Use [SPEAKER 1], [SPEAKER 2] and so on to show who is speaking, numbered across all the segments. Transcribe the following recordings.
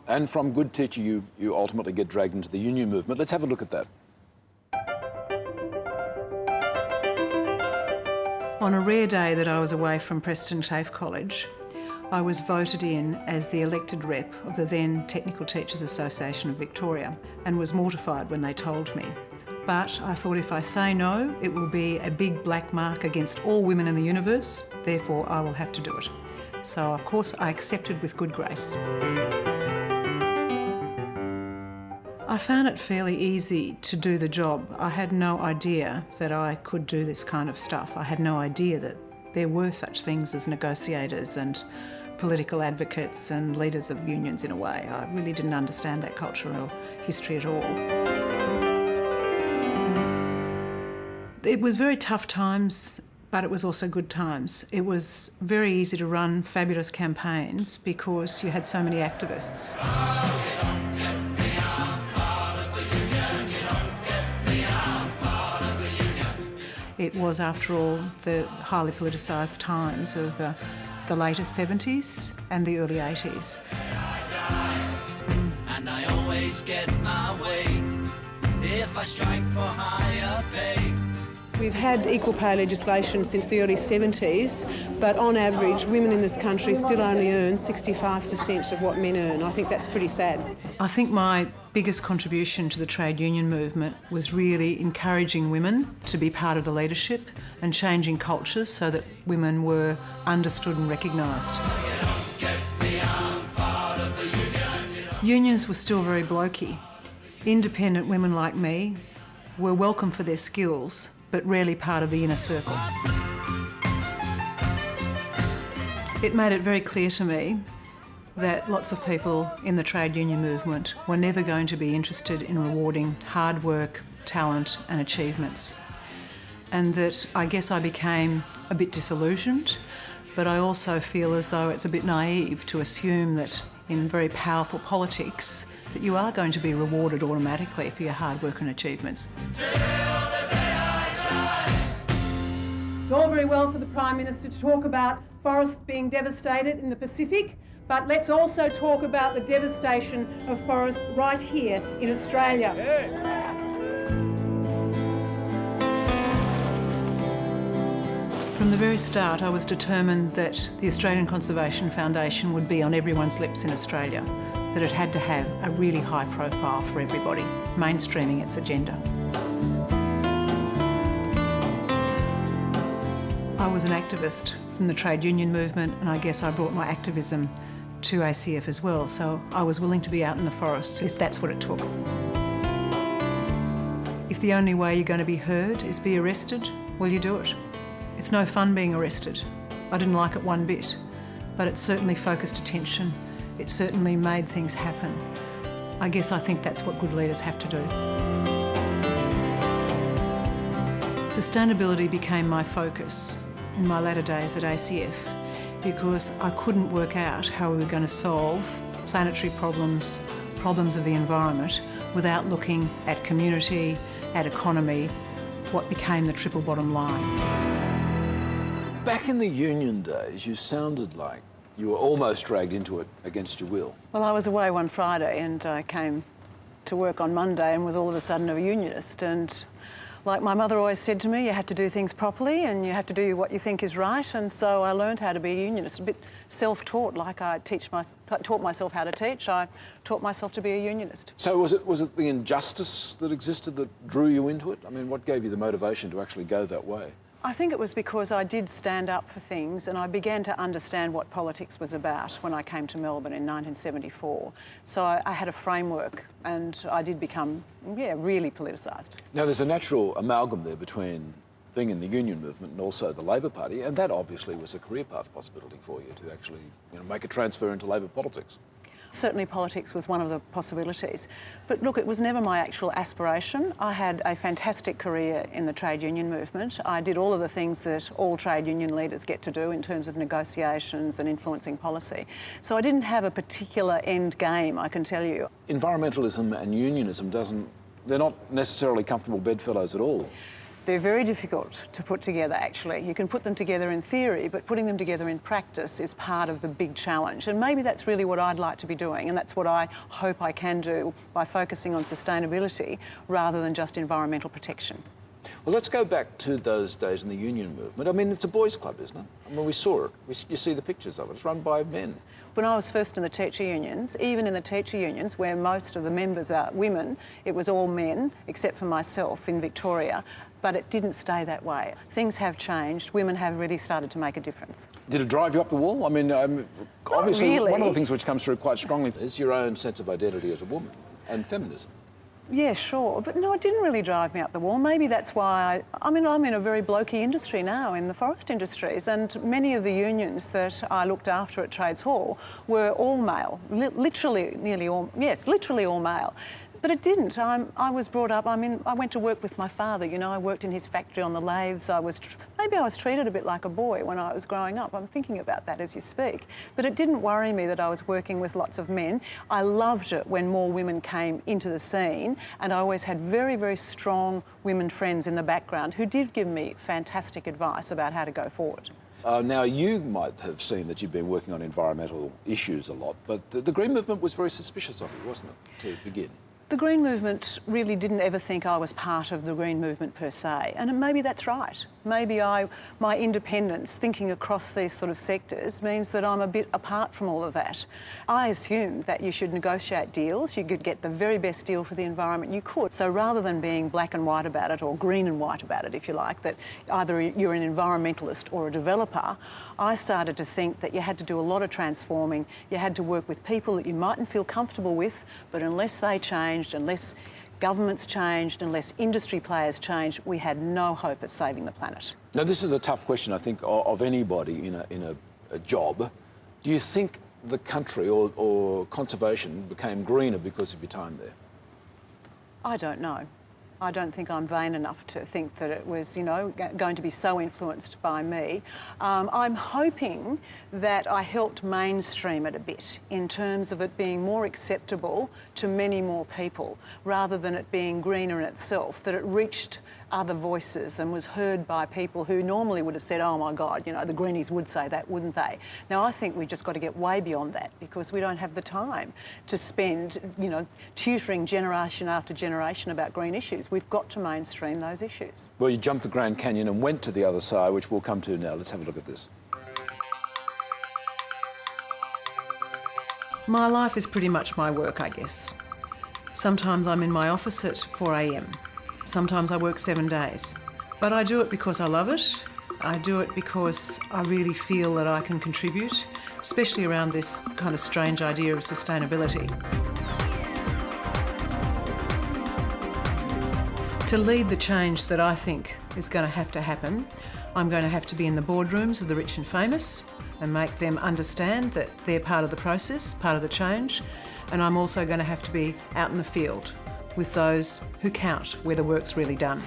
[SPEAKER 1] And from good teacher, you ultimately get dragged into the union movement. Let's have a look at that.
[SPEAKER 2] On a rare day that I was away from Preston TAFE College, I was voted in as the elected rep of the then Technical Teachers Association of Victoria and was mortified when they told me. But I thought if I say no, it will be a big black mark against all women in the universe, therefore I will have to do it. So of course I accepted with good grace. I found it fairly easy to do the job. I had no idea that I could do this kind of stuff. I had no idea that there were such things as negotiators and political advocates and leaders of unions in a way. I really didn't understand that cultural history at all. It was very tough times, but it was also good times. It was very easy to run fabulous campaigns because you had so many activists. It was, after all, the highly politicised times of the later 70s and the early 80s. And I always get my way if I strike for higher pay. We've had equal pay legislation since the early 70s, but on average, women in this country still only earn 65% of what men earn. I think that's pretty sad. I think my biggest contribution to the trade union movement was really encouraging women to be part of the leadership and changing cultures so that women were understood and recognised. Unions were still very blokey. Independent women like me were welcome for their skills, but rarely part of the inner circle. It made it very clear to me that lots of people in the trade union movement were never going to be interested in rewarding hard work, talent and achievements. And that I guess I became a bit disillusioned, but I also feel as though it's a bit naive to assume that in very powerful politics that you are going to be rewarded automatically for your hard work and achievements. It's all very well for the Prime Minister to talk about forests being devastated in the Pacific, but let's also talk about the devastation of forests right here in Australia. From the very start, I was determined that the Australian Conservation Foundation would be on everyone's lips in Australia, that it had to have a really high profile for everybody, mainstreaming its agenda. I was an activist from the trade union movement, and I guess I brought my activism to ACF as well, so I was willing to be out in the forests if that's what it took. If the only way you're going to be heard is be arrested, well, you do it. It's no fun being arrested. I didn't like it one bit, but it certainly focused attention. It certainly made things happen. I guess I think that's what good leaders have to do. Sustainability became my focus in my latter days at ACF because I couldn't work out how we were going to solve planetary problems, problems of the environment, without looking at community, at economy, what became the triple bottom line.
[SPEAKER 1] Back in the union days, you sounded like you were almost dragged into it against your will.
[SPEAKER 2] Well, I was away one Friday and I came to work on Monday and was all of a sudden a unionist. And like my mother always said to me, you had to do things properly and you have to do what you think is right. And so I learned how to be a unionist, a bit self-taught, like I taught myself how to teach. I taught myself to be a unionist.
[SPEAKER 1] So was it the injustice that existed that drew you into it? I mean, what gave you the motivation to actually go that way?
[SPEAKER 2] I think it was because I did stand up for things and I began to understand what politics was about when I came to Melbourne in 1974. So I had a framework and I did become, really politicised.
[SPEAKER 1] Now, there's a natural amalgam there between being in the union movement and also the Labor Party, and that obviously was a career path possibility for you to actually make a transfer into Labor politics.
[SPEAKER 2] Certainly politics was one of the possibilities. But look, it was never my actual aspiration. I had a fantastic career in the trade union movement. I did all of the things that all trade union leaders get to do in terms of negotiations and influencing policy. So I didn't have a particular end game, I can tell you.
[SPEAKER 1] Environmentalism and unionism they're not necessarily comfortable bedfellows at all.
[SPEAKER 3] They're very difficult to put together, actually. You can put them together in theory, but putting them together in practice is part of the big challenge. And maybe that's really what I'd like to be doing, and that's what I hope I can do by focusing on sustainability rather than just environmental protection.
[SPEAKER 1] Well, let's go back to those days in the union movement. I mean, it's a boys' club, isn't it? I mean, we saw it. You see the pictures of it. It's run by men.
[SPEAKER 3] When I was first in the teacher unions, even in the teacher unions where most of the members are women, it was all men, except for myself in Victoria. But it didn't stay that way. Things have changed. Women have really started to make a difference.
[SPEAKER 1] Did it drive you up the wall? I mean, obviously,
[SPEAKER 3] really.
[SPEAKER 1] One of the things which comes through quite strongly is your own sense of identity as a woman and feminism.
[SPEAKER 3] Yeah, sure. But no, it didn't really drive me up the wall. Maybe that's why I'm in a very blokey industry now, in the forest industries, and many of the unions that I looked after at Trades Hall were all male, literally all male. But it didn't. I was brought up, I went to work with my father, you know, I worked in his factory on the lathes. Maybe I was treated a bit like a boy when I was growing up. I'm thinking about that as you speak. But it didn't worry me that I was working with lots of men. I loved it when more women came into the scene, and I always had very, very strong women friends in the background who did give me fantastic advice about how to go forward.
[SPEAKER 1] Now, you might have seen that you've been working on environmental issues a lot, but the Green Movement was very suspicious of you, wasn't it, to begin?
[SPEAKER 3] The Green Movement really didn't ever think I was part of the Green Movement per se, and maybe that's right. Maybe my independence, thinking across these sort of sectors, means that I'm a bit apart from all of that. I assumed that you should negotiate deals, you could get the very best deal for the environment you could. So rather than being black and white about it, or green and white about it, if you like, that either you're an environmentalist or a developer, I started to think that you had to do a lot of transforming, you had to work with people that you mightn't feel comfortable with, but unless they changed, unless governments changed, unless industry players changed, we had no hope of saving the planet.
[SPEAKER 1] Now, this is a tough question, I think, of anybody in a job. Do you think the country or conservation became greener because of your time there?
[SPEAKER 3] I don't know. I don't think I'm vain enough to think that it was, you know, going to be so influenced by me. I'm hoping that I helped mainstream it a bit in terms of it being more acceptable to many more people, rather than it being greener in itself, that it reached other voices and was heard by people who normally would have said, oh my God, you know, the Greenies would say that, wouldn't they? Now, I think we've just got to get way beyond that, because we don't have the time to spend, you know, tutoring generation after generation about green issues. We've got to mainstream those issues.
[SPEAKER 1] Well, you jumped the Grand Canyon and went to the other side, which we'll come to now. Let's have a look at this.
[SPEAKER 2] My life is pretty much my work, I guess. Sometimes I'm in my office at 4 a.m. Sometimes I work 7 days. But I do it because I love it. I do it because I really feel that I can contribute, especially around this kind of strange idea of sustainability. To lead the change that I think is going to happen, I'm going to have to be in the boardrooms of the rich and famous and make them understand that they're part of the process, part of the change. And I'm also going to have to be out in the field with those who count, where the work's really done.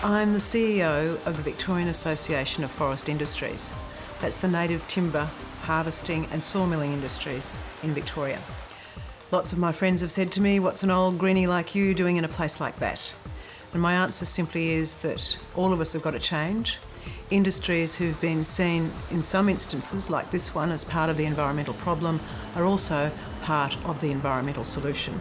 [SPEAKER 2] I'm the CEO of the Victorian Association of Forest Industries. That's the native timber, harvesting and sawmilling industries in Victoria. Lots of my friends have said to me, what's an old greenie like you doing in a place like that? And my answer simply is that all of us have got to change. Industries who've been seen in some instances, like this one, as part of the environmental problem, are also part of the environmental solution.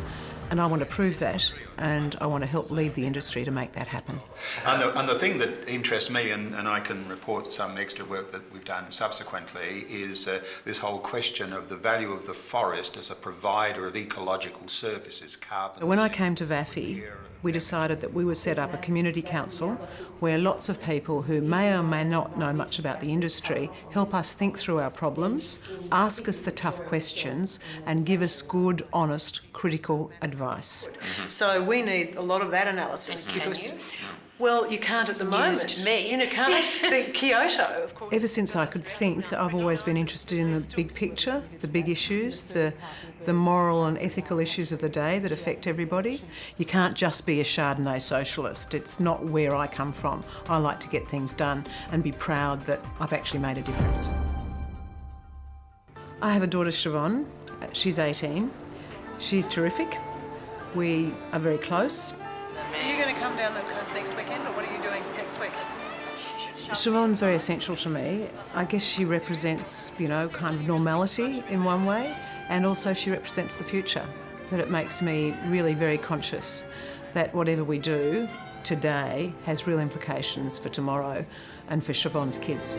[SPEAKER 2] And I want to prove that, and I want to help lead the industry to make that happen.
[SPEAKER 4] And the thing that interests me, and I can report some extra work that we've done subsequently, is this whole question of the value of the forest as a provider of ecological services, carbon.
[SPEAKER 2] When I came to VAFI, we decided that we would set up a community council where lots of people who may or may not know much about the industry help us think through our problems, ask us the tough questions, and give us good, honest, critical advice. So we need a lot of that analysis because, well, you can't at the moment.
[SPEAKER 5] To me.
[SPEAKER 2] You know, can't. Kyoto, of course. Ever since I could think, I've always been interested in the big picture, the big issues, the moral and ethical issues of the day that affect everybody. You can't just be a Chardonnay socialist. It's not where I come from. I like to get things done and be proud that I've actually made a difference. I have a daughter, Siobhan. She's 18. She's terrific. We are very close.
[SPEAKER 3] come down the coast next weekend, or what are you doing next week?
[SPEAKER 2] Siobhan's very essential to me. I guess she represents, kind of normality in one way, and also she represents the future. That it makes me really very conscious that whatever we do today has real implications for tomorrow and for Siobhan's kids.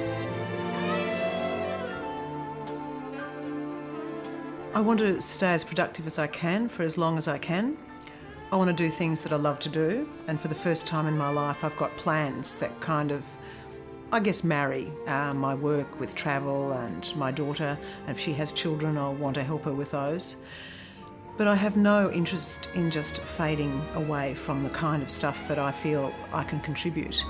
[SPEAKER 2] I want to stay as productive as I can for as long as I can. I want to do things that I love to do, and for the first time in my life I've got plans that kind of, I guess, marry my work with travel and my daughter, and if she has children I'll want to help her with those. But I have no interest in just fading away from the kind of stuff that I feel I can contribute.